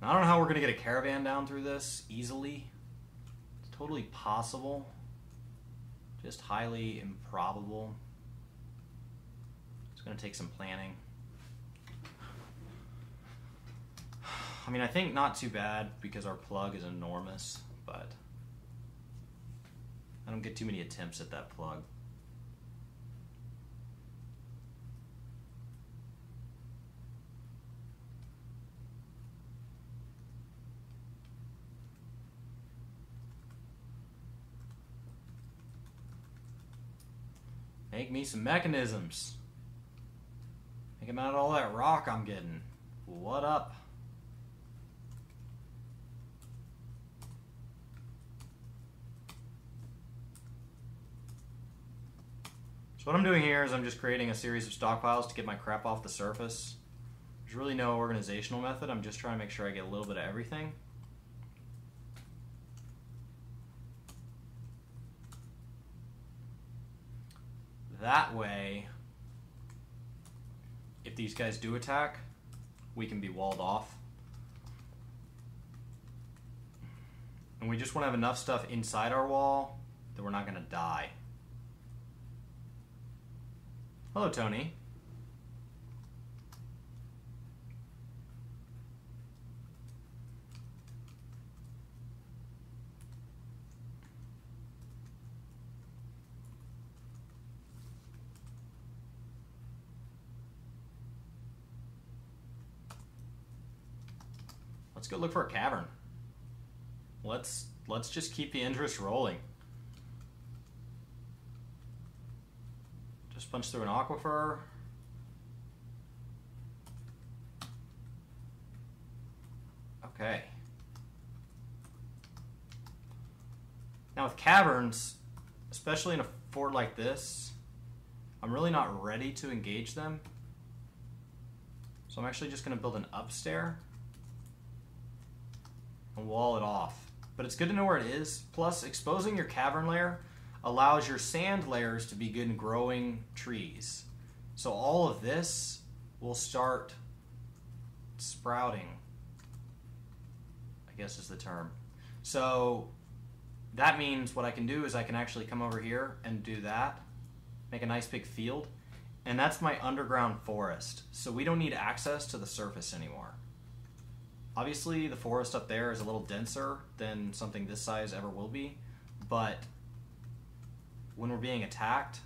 I don't know how we're going to get a caravan down through this easily. It's totally possible. Just highly improbable. It's going to take some planning. I mean, I think not too bad because our plug is enormous, but I don't get too many attempts at that plug. Make me some mechanisms. Make them out of all that rock I'm getting. What up? So what I'm doing here is I'm just creating a series of stockpiles to get my crap off the surface. There's really no organizational method. I'm just trying to make sure I get a little bit of everything. That way, if these guys do attack, we can be walled off. And we just want to have enough stuff inside our wall that we're not going to die. Hello, Tony. Let's go look for a cavern. Let's just keep the interest rolling. Just punch through an aquifer. Okay. Now with caverns, especially in a fort like this, I'm really not ready to engage them. So I'm actually just going to build an upstair and wall it off. But it's good to know where it is. Plus, exposing your cavern layer allows your sand layers to be good in growing trees. So all of this will start sprouting, I guess is the term. So that means what I can do is I can actually come over here and do that, make a nice big field, and that's my underground forest. So we don't need access to the surface anymore. Obviously, the forest up there is a little denser than something this size ever will be, but when we're being attacked,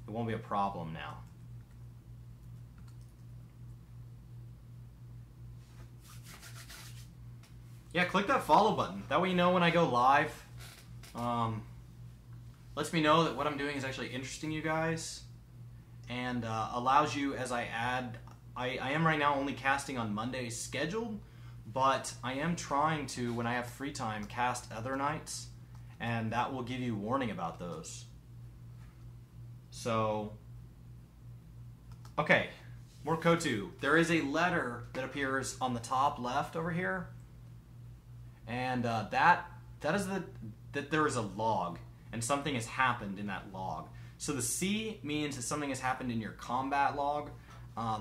it won't be a problem now. Yeah, click that follow button. That way you know when I go live. Lets me know that what I'm doing is actually interesting you guys, and allows you as I add. I am right now only casting on Mondays scheduled, but I am trying to, when I have free time, cast other nights, and that will give you warning about those. So, okay, more Kotu. There is a letter that appears on the top left over here, and that is that there is a log, and something has happened in that log. So the C means that something has happened in your combat log.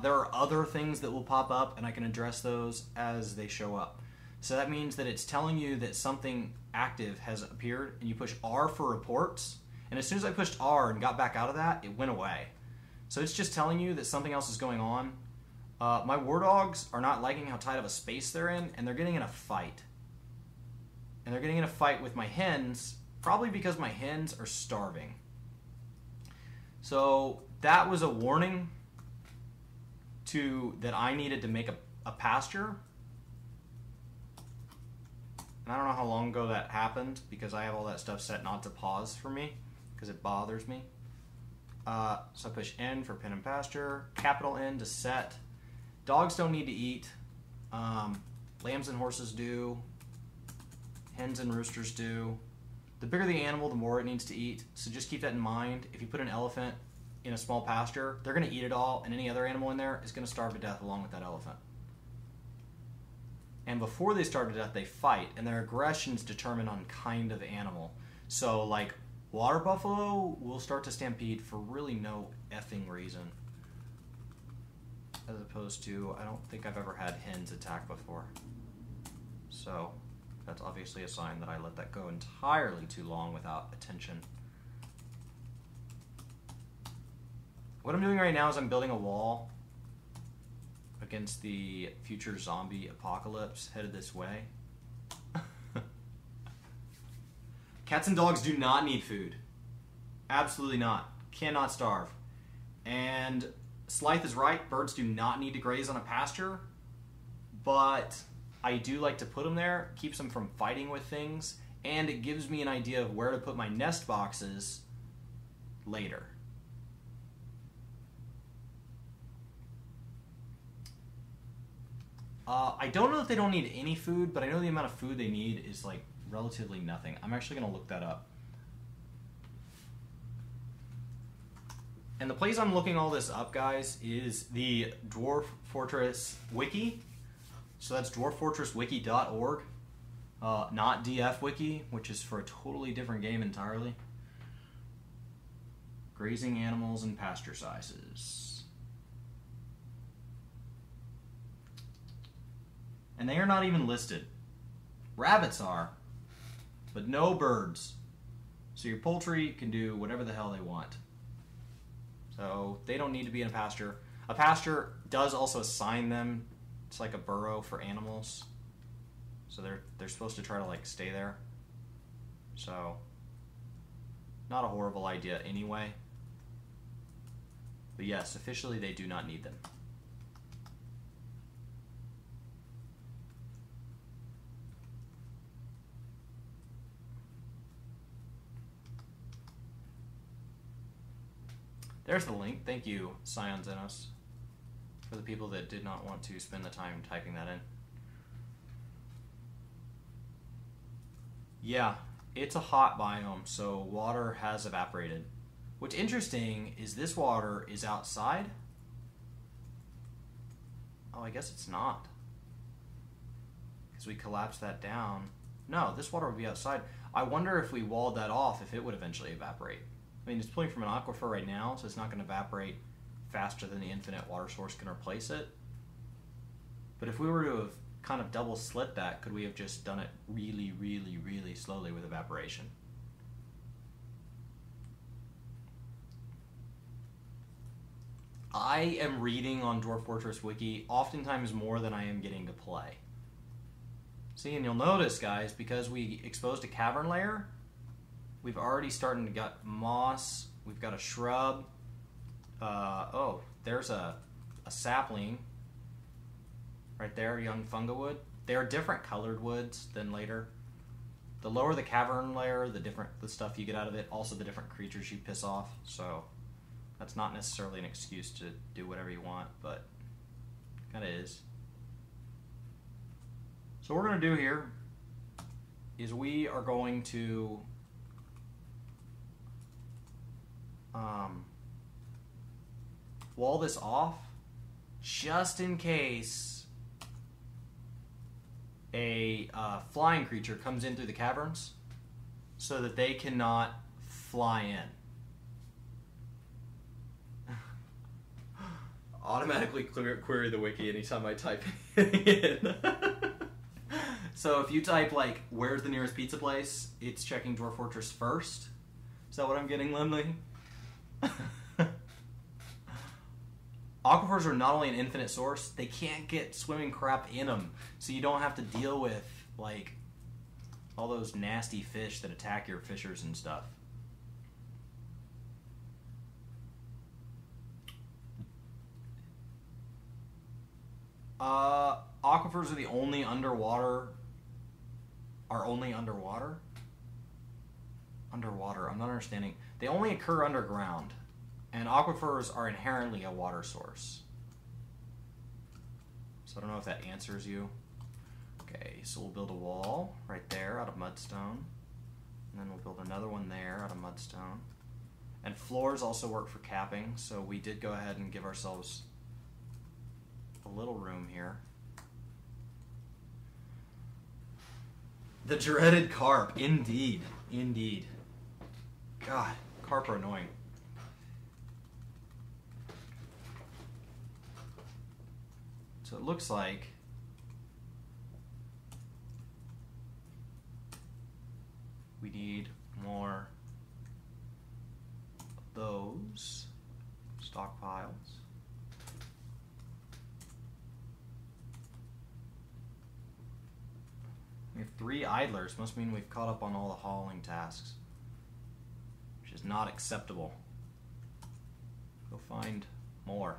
There are other things that will pop up, and I can address those as they show up. So that means that it's telling you that something active has appeared, and you push R for reports, and as soon as I pushed R and got back out of that, it went away. So it's just telling you that something else is going on. My war dogs are not liking how tight of a space they're in, and they're getting in a fight. And they're getting in a fight with my hens, probably because my hens are starving. So that was a warning that I needed to make a pasture. And I don't know how long ago that happened because I have all that stuff set not to pause for me because it bothers me. So I push N for pen and pasture, capital N to set. Dogs don't need to eat. Lambs and horses do. Hens and roosters do. The bigger the animal, the more it needs to eat. So just keep that in mind. If you put an elephant in a small pasture, they're going to eat it all, and any other animal in there is going to starve to death along with that elephant. And before they starve to death, they fight, and their aggression's determined on kind of animal. So, like, water buffalo will start to stampede for really no effing reason. As opposed to, I don't think I've ever had hens attack before. So that's obviously a sign that I let that go entirely too long without attention. What I'm doing right now is I'm building a wall against the future zombie apocalypse headed this way. Cats and dogs do not need food. Absolutely not. Cannot starve. And Slythe is right. Birds do not need to graze on a pasture. But I do like to put them there. Keeps them from fighting with things. And it gives me an idea of where to put my nest boxes later. I don't know if they don't need any food, but I know the amount of food they need is like relatively nothing. I'm actually going to look that up. And the place I'm looking all this up, guys, is the Dwarf Fortress Wiki. So that's dwarffortresswiki.org, not DF Wiki, which is for a totally different game entirely. Grazing animals and pasture sizes. And they are not even listed. Rabbits are, but no birds. So your poultry can do whatever the hell they want. So they don't need to be in a pasture. A pasture does also assign them. It's like a burrow for animals. So they're supposed to try to like stay there. So not a horrible idea anyway. But yes, officially they do not need them. There's the link. Thank you, Scion Zenos, for the people that did not want to spend the time typing that in. Yeah, it's a hot biome, so water has evaporated. What's interesting is this water is outside. Oh, I guess it's not. Because we collapsed that down. No, this water would be outside. I wonder if we walled that off, if it would eventually evaporate. I mean, it's pulling from an aquifer right now, so it's not going to evaporate faster than the infinite water source can replace it. But if we were to have kind of double slit that, could we have just done it really, really, really slowly with evaporation? I am reading on Dwarf Fortress Wiki oftentimes more than I am getting to play. See, and you'll notice, guys, because we exposed a cavern layer, we've already started to get moss. We've got a shrub. Oh, there's a sapling right there, young fungawood. They are different colored woods than later. The lower the cavern layer, the stuff you get out of it, also the different creatures you piss off. So that's not necessarily an excuse to do whatever you want, but it kind of is. So what we're going to do here is we are going to wall this off just in case a flying creature comes in through the caverns so that they cannot fly in. Automatically query the wiki anytime I type it in. So if you type like, where's the nearest pizza place, it's checking Dwarf Fortress first. Is that what I'm getting, Lindley? Aquifers are not only an infinite source, they can't get swimming crap in them, so you don't have to deal with like all those nasty fish that attack your fishers and stuff. Aquifers are the only underwater. Underwater, I'm not understanding. They only occur underground, and aquifers are inherently a water source. So I don't know if that answers you. Okay, so we'll build a wall right there out of mudstone, and then we'll build another one there out of mudstone. And floors also work for capping, so we did go ahead and give ourselves a little room here. The dreaded carp, indeed, indeed. God, carp are annoying. So it looks like we need more of those stockpiles. We have 3 idlers. Must mean we've caught up on all the hauling tasks, which is not acceptable. Go find more.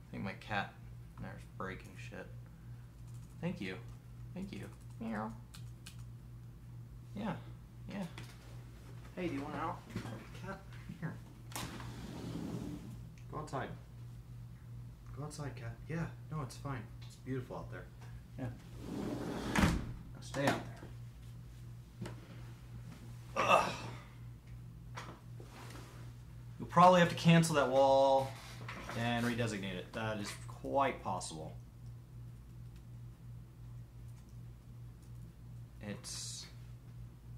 I think my cat there's breaking shit. Thank you. Thank you. Meow. Yeah. Yeah. Hey, do you want out? Cat? Here. Go outside. Go outside, cat. Yeah. No, it's fine. It's beautiful out there. Yeah. Now stay out there. Ugh. You'll probably have to cancel that wall and redesignate it. That is quite possible. It's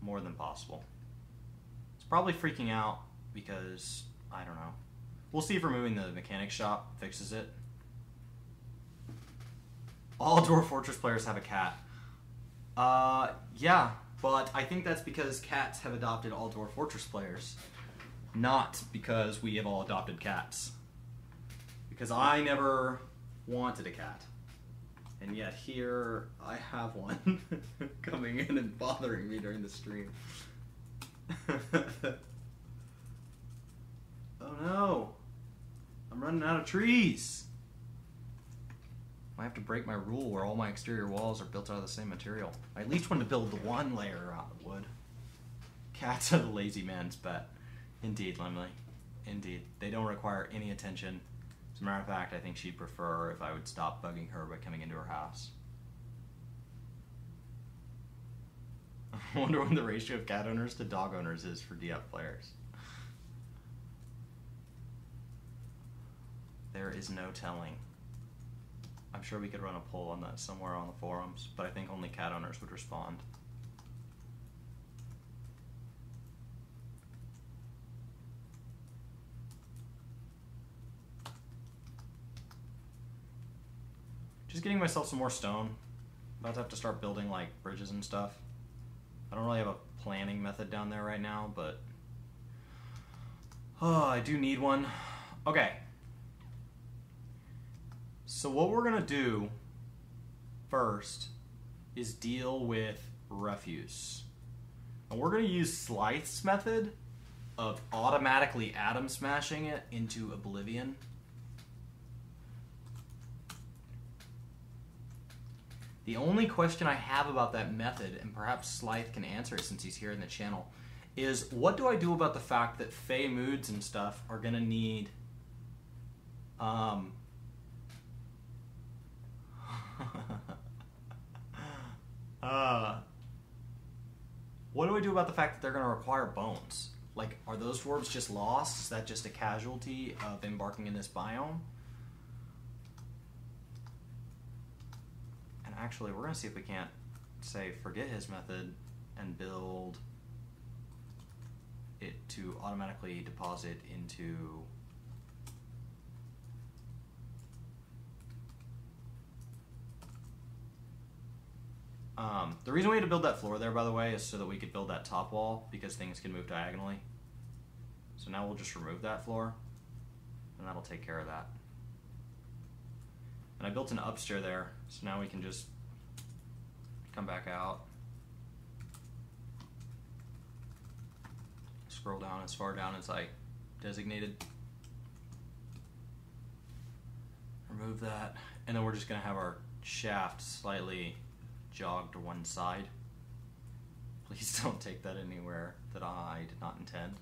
more than possible. It's probably freaking out because, I don't know. We'll see if removing the mechanic shop fixes it. All Dwarf Fortress players have a cat. Yeah, but I think that's because cats have adopted all Dwarf Fortress players. Not because we have all adopted cats. Because I never wanted a cat. And yet here I have one coming in and bothering me during the stream. Oh no! I'm running out of trees! I have to break my rule where all my exterior walls are built out of the same material. I at least want to build the one layer out of wood. Cats are the lazy man's pet. Indeed, Lemley. Indeed. They don't require any attention. As a matter of fact, I think she'd prefer if I would stop bugging her by coming into her house. I wonder what the ratio of cat owners to dog owners is for DF players. There is no telling. I'm sure we could run a poll on that somewhere on the forums, but I think only cat owners would respond. Just getting myself some more stone. About to have to start building like bridges and stuff. I don't really have a planning method down there right now, but I do need one. Okay. So what we're gonna do first is deal with refuse. And we're gonna use Slythe's method of automatically atom smashing it into oblivion. The only question I have about that method, and perhaps Slythe can answer it since he's here in the channel, is what do I do about the fact that Fey moods and stuff are gonna need what do I do about the fact that they're going to require bones? Like, are those dwarves just lost? Is that just a casualty of embarking in this biome? And actually, we're going to see if we can't, say, forget his method and build it to automatically deposit into... the reason we had to build that floor there, by the way, is so that we could build that top wall, because things can move diagonally. So now we'll just remove that floor, and that'll take care of that. And I built an upstair there, so now we can just come back out. Scroll down as far down as I designated. Remove that, and then we're just going to have our shaft slightly jog to one side. Please don't take that anywhere that I did not intend.